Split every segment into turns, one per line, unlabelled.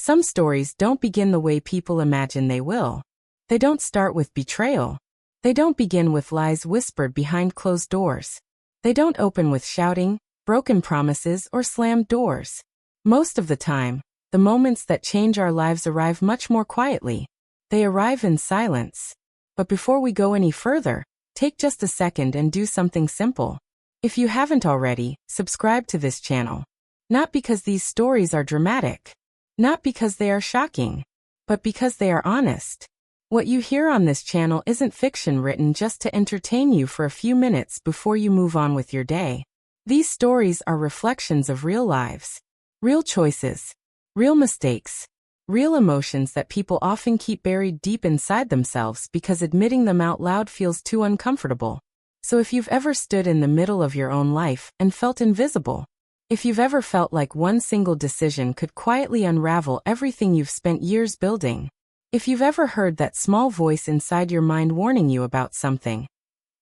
Some stories don't begin the way people imagine they will. They don't start with betrayal. They don't begin with lies whispered behind closed doors. They don't open with shouting, broken promises, or slammed doors. Most of the time, the moments that change our lives arrive much more quietly. They arrive in silence. But before we go any further, take just a second and do something simple. If you haven't already, subscribe to this channel. Not because these stories are dramatic. Not because they are shocking. But because they are honest. What you hear on this channel isn't fiction written just to entertain you for a few minutes before you move on with your day. These stories are reflections of real lives. Real choices. Real mistakes. Real emotions that people often keep buried deep inside themselves because admitting them out loud feels too uncomfortable. So if you've ever stood in the middle of your own life and felt invisible, if you've ever felt like one single decision could quietly unravel everything you've spent years building, if you've ever heard that small voice inside your mind warning you about something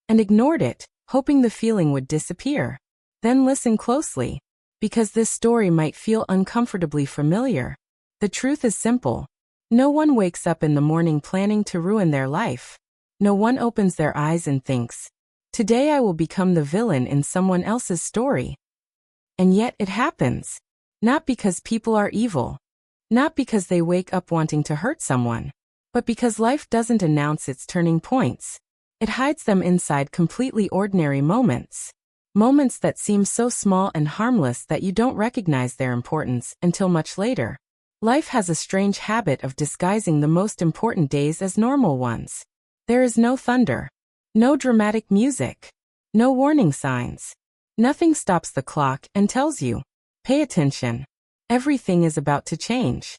and ignored it, hoping the feeling would disappear, then listen closely, because this story might feel uncomfortably familiar. The truth is simple. No one wakes up in the morning planning to ruin their life. No one opens their eyes and thinks, "Today I will become the villain in someone else's story." And yet it happens. Not because people are evil. Not because they wake up wanting to hurt someone. But because life doesn't announce its turning points. It hides them inside completely ordinary moments. Moments that seem so small and harmless that you don't recognize their importance until much later. Life has a strange habit of disguising the most important days as normal ones. There is no thunder. No dramatic music. No warning signs. Nothing stops the clock and tells you, "Pay attention. Everything is about to change."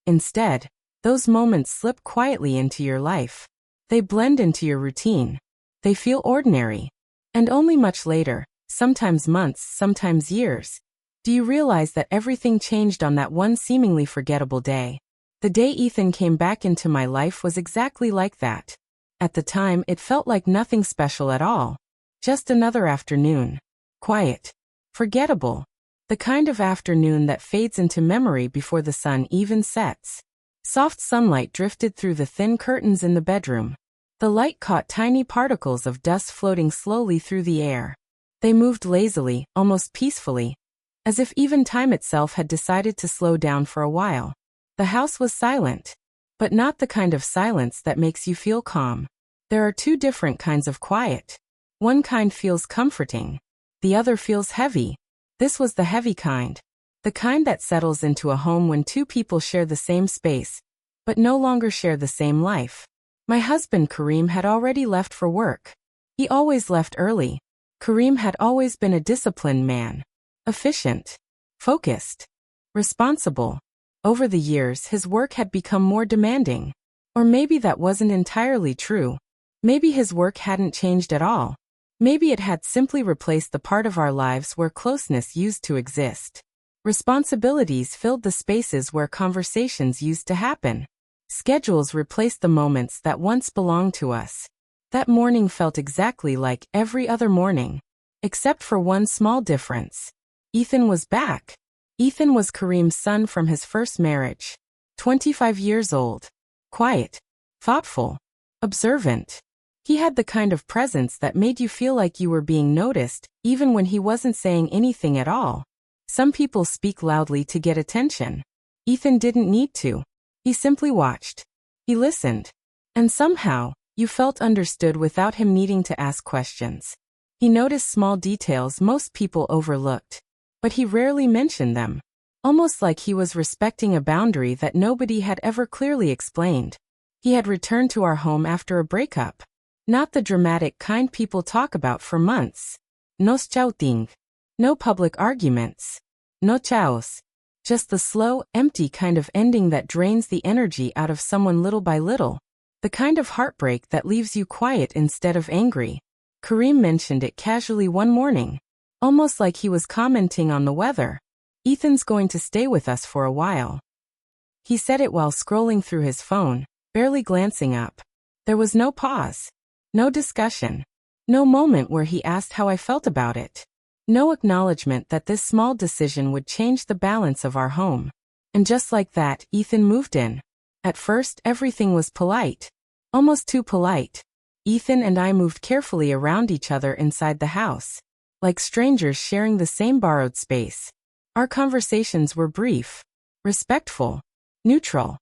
Instead, those moments slip quietly into your life. They blend into your routine. They feel ordinary. And only much later, sometimes months, sometimes years, do you realize that everything changed on that one seemingly forgettable day. The day Ethan came back into my life was exactly like that. At the time, it felt like nothing special at all. Just another afternoon. Quiet. Forgettable. The kind of afternoon that fades into memory before the sun even sets. Soft sunlight drifted through the thin curtains in the bedroom. The light caught tiny particles of dust floating slowly through the air. They moved lazily, almost peacefully, as if even time itself had decided to slow down for a while. The house was silent. But not the kind of silence that makes you feel calm. There are two different kinds of quiet. One kind feels comforting. The other feels heavy. This was the heavy kind. The kind that settles into a home when two people share the same space, but no longer share the same life. My husband Kareem had already left for work. He always left early. Kareem had always been a disciplined man. Efficient. Focused. Responsible. Over the years, his work had become more demanding. Or maybe that wasn't entirely true. Maybe his work hadn't changed at all. Maybe it had simply replaced the part of our lives where closeness used to exist. Responsibilities filled the spaces where conversations used to happen. Schedules replaced the moments that once belonged to us. That morning felt exactly like every other morning. Except for one small difference. Ethan was back. Ethan was Kareem's son from his first marriage. 25 years old. Quiet. Thoughtful. Observant. He had the kind of presence that made you feel like you were being noticed, even when he wasn't saying anything at all. Some people speak loudly to get attention. Ethan didn't need to. He simply watched. He listened. And somehow, you felt understood without him needing to ask questions. He noticed small details most people overlooked. But he rarely mentioned them. Almost like he was respecting a boundary that nobody had ever clearly explained. He had returned to our home after a breakup. Not the dramatic kind people talk about for months. No shouting. No public arguments. No chaos. Just the slow, empty kind of ending that drains the energy out of someone little by little. The kind of heartbreak that leaves you quiet instead of angry. Kareem mentioned it casually one morning. Almost like he was commenting on the weather. "Ethan's going to stay with us for a while." He said it while scrolling through his phone, barely glancing up. There was no pause. No discussion. No moment where he asked how I felt about it. No acknowledgement that this small decision would change the balance of our home. And just like that, Ethan moved in. At first, everything was polite. Almost too polite. Ethan and I moved carefully around each other inside the house, like strangers sharing the same borrowed space. Our conversations were brief, respectful, neutral.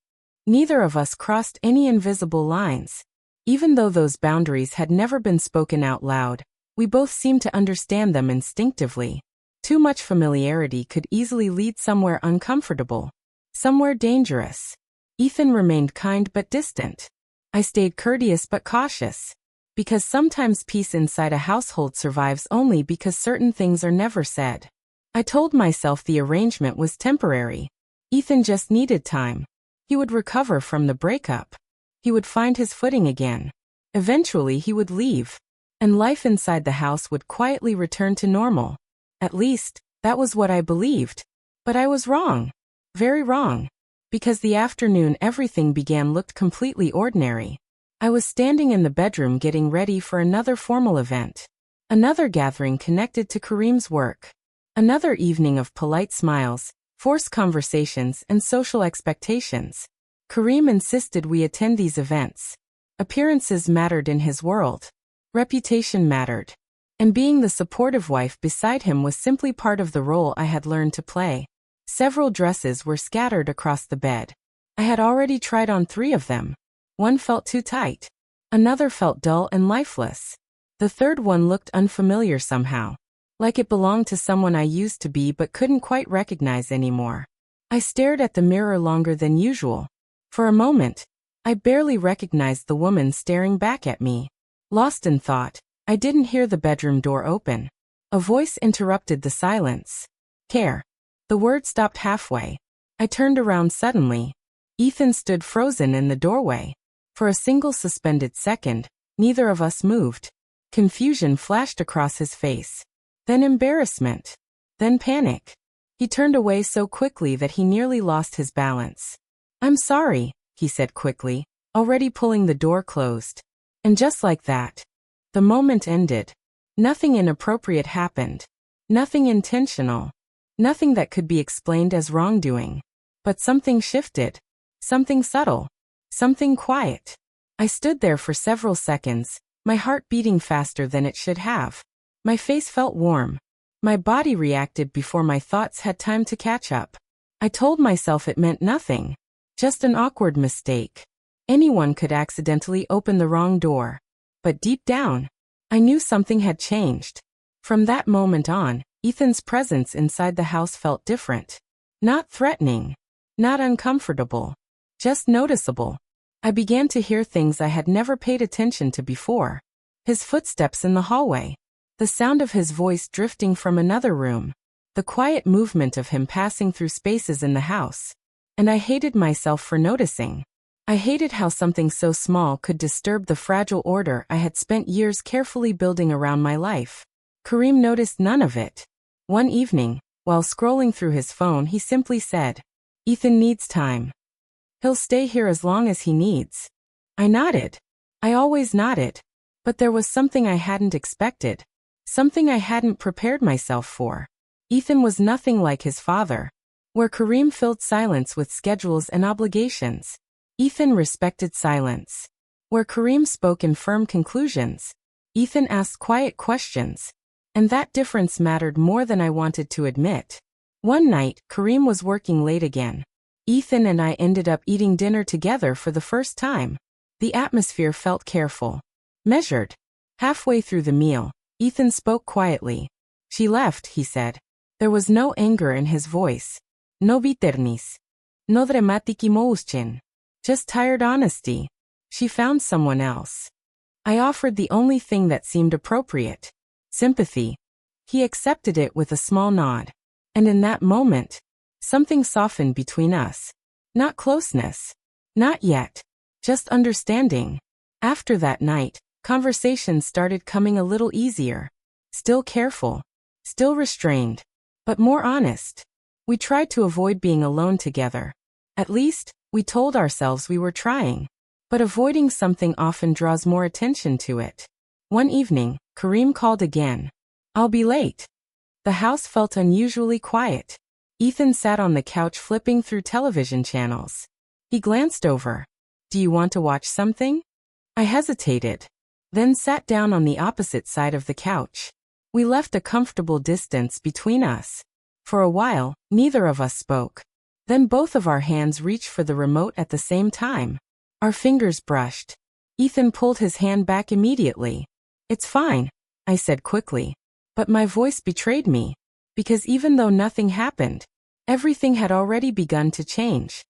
Neither of us crossed any invisible lines. Even though those boundaries had never been spoken out loud, we both seemed to understand them instinctively. Too much familiarity could easily lead somewhere uncomfortable, somewhere dangerous. Ethan remained kind but distant. I stayed courteous but cautious. Because sometimes peace inside a household survives only because certain things are never said. I told myself the arrangement was temporary. Ethan just needed time. He would recover from the breakup. He would find his footing again. Eventually he would leave. And life inside the house would quietly return to normal. At least, that was what I believed. But I was wrong. Very wrong. Because the afternoon everything began looked completely ordinary. I was standing in the bedroom getting ready for another formal event. Another gathering connected to Kareem's work. Another evening of polite smiles, forced conversations, and social expectations. Kareem insisted we attend these events. Appearances mattered in his world. Reputation mattered. And being the supportive wife beside him was simply part of the role I had learned to play. Several dresses were scattered across the bed. I had already tried on 3 of them. One felt too tight. Another felt dull and lifeless. The third one looked unfamiliar somehow. Like it belonged to someone I used to be but couldn't quite recognize anymore. I stared at the mirror longer than usual. For a moment, I barely recognized the woman staring back at me. Lost in thought, I didn't hear the bedroom door open. A voice interrupted the silence. Care. The word stopped halfway. I turned around suddenly. Ethan stood frozen in the doorway. For a single suspended second, neither of us moved. Confusion flashed across his face. Then embarrassment. Then panic. He turned away so quickly that he nearly lost his balance. "I'm sorry," he said quickly, already pulling the door closed. And just like that, the moment ended. Nothing inappropriate happened. Nothing intentional. Nothing that could be explained as wrongdoing. But something shifted. Something subtle. Something quiet. I stood there for several seconds, my heart beating faster than it should have. My face felt warm. My body reacted before my thoughts had time to catch up. I told myself it meant nothing. Just an awkward mistake. Anyone could accidentally open the wrong door. But deep down, I knew something had changed. From that moment on, Ethan's presence inside the house felt different. Not threatening. Not uncomfortable. Just noticeable. I began to hear things I had never paid attention to before. His footsteps in the hallway. The sound of his voice drifting from another room. The quiet movement of him passing through spaces in the house. And I hated myself for noticing. I hated how something so small could disturb the fragile order I had spent years carefully building around my life. Kareem noticed none of it. One evening, while scrolling through his phone, he simply said, "Ethan needs time. He'll stay here as long as he needs." I nodded. I always nodded. But there was something I hadn't expected. Something I hadn't prepared myself for. Ethan was nothing like his father. Where Kareem filled silence with schedules and obligations, Ethan respected silence. Where Kareem spoke in firm conclusions, Ethan asked quiet questions. And that difference mattered more than I wanted to admit. One night, Kareem was working late again. Ethan and I ended up eating dinner together for the first time. The atmosphere felt careful. Measured. Halfway through the meal, Ethan spoke quietly. "She left," he said. There was no anger in his voice. No bitterness. No dramatic emotion. Just tired honesty. She found someone else. I offered the only thing that seemed appropriate. Sympathy. He accepted it with a small nod. And in that moment, something softened between us. Not closeness. Not yet. Just understanding. After that night, conversations started coming a little easier. Still careful. Still restrained. But more honest. We tried to avoid being alone together. At least, we told ourselves we were trying. But avoiding something often draws more attention to it. One evening, Kareem called again. "I'll be late." The house felt unusually quiet. Ethan sat on the couch flipping through television channels. He glanced over. Do you want to watch something? I hesitated, then sat down on the opposite side of the couch. We left a comfortable distance between us. For a while, neither of us spoke. Then both of our hands reached for the remote at the same time. Our fingers brushed. Ethan pulled his hand back immediately. It's fine, I said quickly. But my voice betrayed me. Because even though nothing happened, everything had already begun to change.